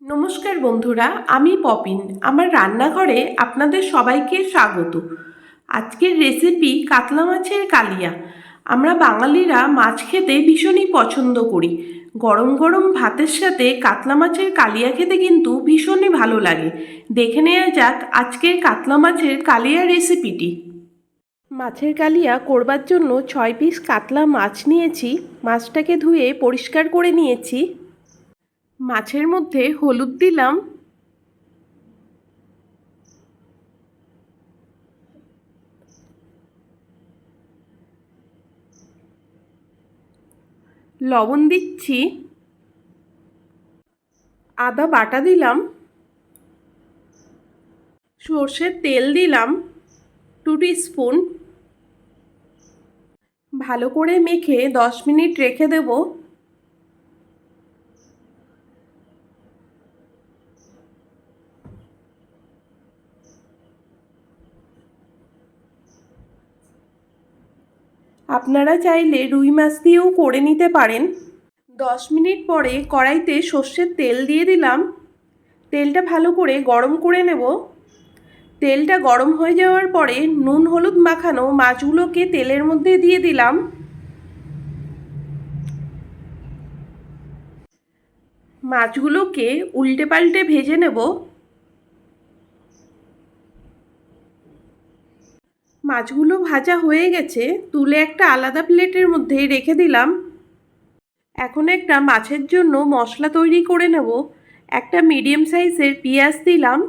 নমস্কার বন্ধুরা, আমি পপিন। আমার রান্নাঘরে আপনাদের সবাইকে স্বাগত। আজকের রেসিপি কাতলা মাছের কালিয়া। আমরা বাঙালিরা মাছ খেতে ভীষণই পছন্দ করি। গরম গরম ভাতের সাথে কাতলা মাছের কালিয়া খেতে কিন্তু ভীষণই ভালো লাগে। দেখে নেওয়া যাক আজকের কাতলা মাছের কালিয়া রেসিপিটি। মাছের কালিয়া করবার জন্য 6 পিস কাতলা মাছ নিয়েছি। মাছটাকে ধুয়ে পরিষ্কার করে নিয়েছি। মাছের মধ্যে হলুদ দিলাম, লবণ দিচ্ছি, আদা বাটা দিলাম, সর্ষের তেল দিলাম 2 টিস্পুন। ভালো করে মেখে 10 মিনিট রেখে দেব। আপনারা চাইলে রুই মাছ দিয়েও করে নিতে পারেন। 10 মিনিট পরে কড়াইতে সর্ষের তেল দিয়ে দিলাম। তেলটা ভালো করে গরম করে নেব। তেলটা গরম হয়ে যাওয়ার পরে নুন হলুদ মাখানো মাছগুলোকে তেলের মধ্যে দিয়ে দিলাম। মাছগুলোকে উল্টে পাল্টে ভেজে নেব। মাছগুলো ভাজা হয়ে গেছে, তুলে একটা আলাদা প্লেটের মধ্যে রেখে দিলাম। এখন একটা মাছের জন্য মশলা তৈরি করে নেব। একটা মিডিয়াম সাইজের পেঁয়াজ দিলাম,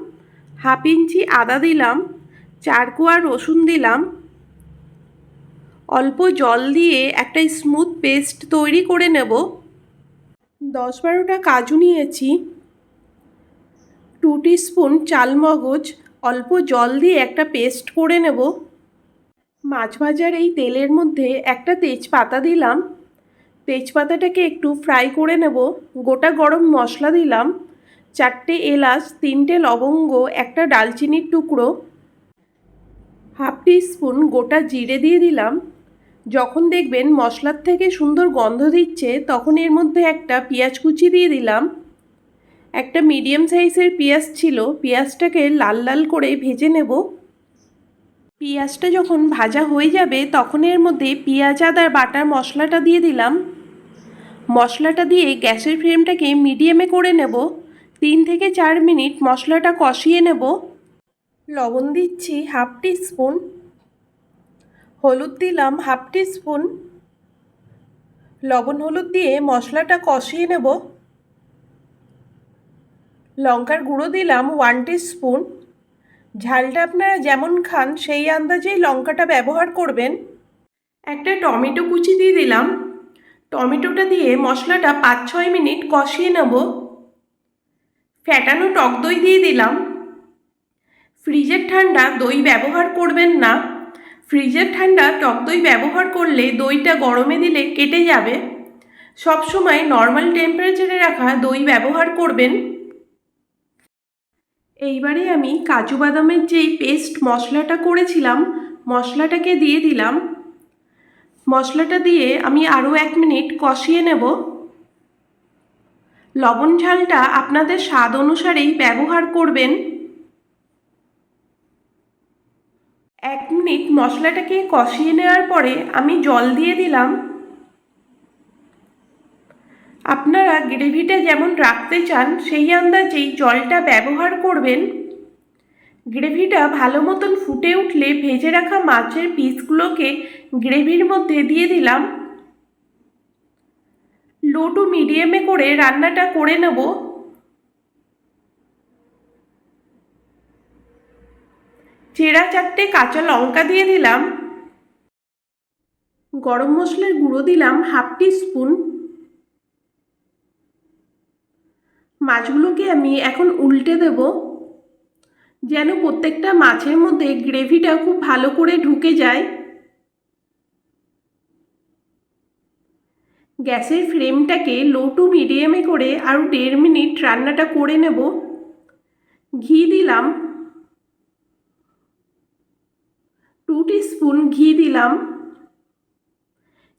হাফ ইঞ্চি আদা দিলাম, 4 কোয়া রসুন দিলাম। অল্প জল দিয়ে একটা স্মুথ পেস্ট তৈরি করে নেব। 10-12টা কাজু নিয়েছি, 2 টিস্পুন চালমগজ অল্প জল দিয়ে একটা পেস্ট করে নেব। মাছ ভাজার এই তেলের মধ্যে একটা তেজপাতা দিলাম। তেজপাতাটাকে একটু ফ্রাই করে নেব। গোটা গরম মশলা দিলাম, 4টে এলাচ, 3টে লবঙ্গ, একটা ডালচিনির টুকরো, হাফ টিস্পুন গোটা জিরে দিয়ে দিলাম। যখন দেখবেন মশলার থেকে সুন্দর গন্ধ দিচ্ছে তখন এর মধ্যে একটা পেঁয়াজ কুচি দিয়ে দিলাম। একটা মিডিয়াম সাইজের পেঁয়াজ ছিল, পেঁয়াজটাকে লাল লাল করে ভেজে নেব। পেঁয়াজটা যখন ভাজা হয়ে যাবে তখন এর মধ্যে পেঁয়াজ আদার বাটার মশলাটা দিয়ে দিলাম। মশলাটা দিয়ে গ্যাসের ফ্লেমটাকে মিডিয়ামে করে নেব। 3 থেকে 4 মিনিট মশলাটা কষিয়ে নেব। লবণ দিচ্ছি হাফ টিস্পুন, হলুদ দিলাম হাফ টিস্পুন। লবণ হলুদ দিয়ে মশলাটা কষিয়ে নেব। লঙ্কার গুঁড়ো দিলাম 1 টিস্পুন। ঝালটা আপনারা যেমন খান সেই আন্দাজেই লঙ্কাটা ব্যবহার করবেন। একটা টমেটো কুচি দিয়ে দিলাম। টমেটোটা দিয়ে মশলাটা 5-6 মিনিট কষিয়ে নেব। ফ্যাটানো টক দই দিয়ে দিলাম। ফ্রিজের ঠান্ডা দই ব্যবহার করবেন না। ফ্রিজের ঠান্ডা টক দই ব্যবহার করলে দইটা গরমে দিলে কেটে যাবে। সবসময় নর্মাল টেম্পারেচারে রাখা দই ব্যবহার করবেন। এইবারে আমি কাজু বাদামের যেই পেস্ট মশলাটা করেছিলাম মশলাটাকে দিয়ে দিলাম। মশলাটা দিয়ে আমি আরও 1 মিনিট কষিয়ে নেব। লবণ ঝালটা আপনাদের স্বাদ অনুসারেই ব্যবহার করবেন। 1 মিনিট মশলাটাকে কষিয়ে নেওয়ার পরে আমি জল দিয়ে দিলাম। আপনারা গ্রেভিটা যেমন রাখতে চান সেই আন্দাজেই জলটা ব্যবহার করবেন। গ্রেভিটা ভালো মতন ফুটে উঠলে ভেজে রাখা মাছের পিসগুলোকে গ্রেভির মধ্যে দিয়ে দিলাম। লো টু মিডিয়ামে করে রান্নাটা করে নেব। চেরা 4টে কাঁচা লঙ্কা দিয়ে দিলাম। গরম মশলার গুঁড়ো দিলাম হাফ টিস্পুন। মাছগুলোকে আমি এখন উল্টে দেব, যেন প্রত্যেকটা মাছের মধ্যে গ্রেভিটা খুব ভালো করে ঢুকে যায়। গ্যাসের ফ্লেমটাকে লো টু মিডিয়ামে করে আরও 1.5 মিনিট রান্নাটা করে নেব। ঘি দিলাম, 2 টিস্পুন ঘি দিলাম।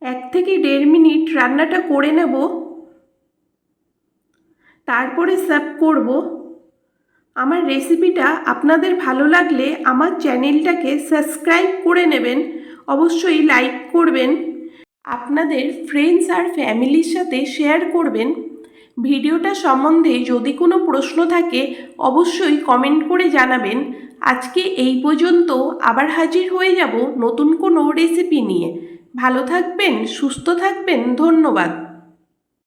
1 থেকে 1.5 মিনিট রান্নাটা করে নেব। তারপরে সার্ভ করব। আমার রেসিপিটা আপনাদের ভালো লাগলে আমার চ্যানেলটাকে সাবস্ক্রাইব করে নেবেন, অবশ্যই লাইক করবেন, আপনাদের ফ্রেন্ডস আর ফ্যামিলির সাথে শেয়ার করবেন। ভিডিওটা সম্বন্ধে যদি কোনো প্রশ্ন থাকে অবশ্যই কমেন্ট করে জানাবেন। আজকে এই পর্যন্ত, আবার হাজির হয়ে যাব নতুন কোনো রেসিপি নিয়ে। ভালো থাকবেন, সুস্থ থাকবেন, ধন্যবাদ।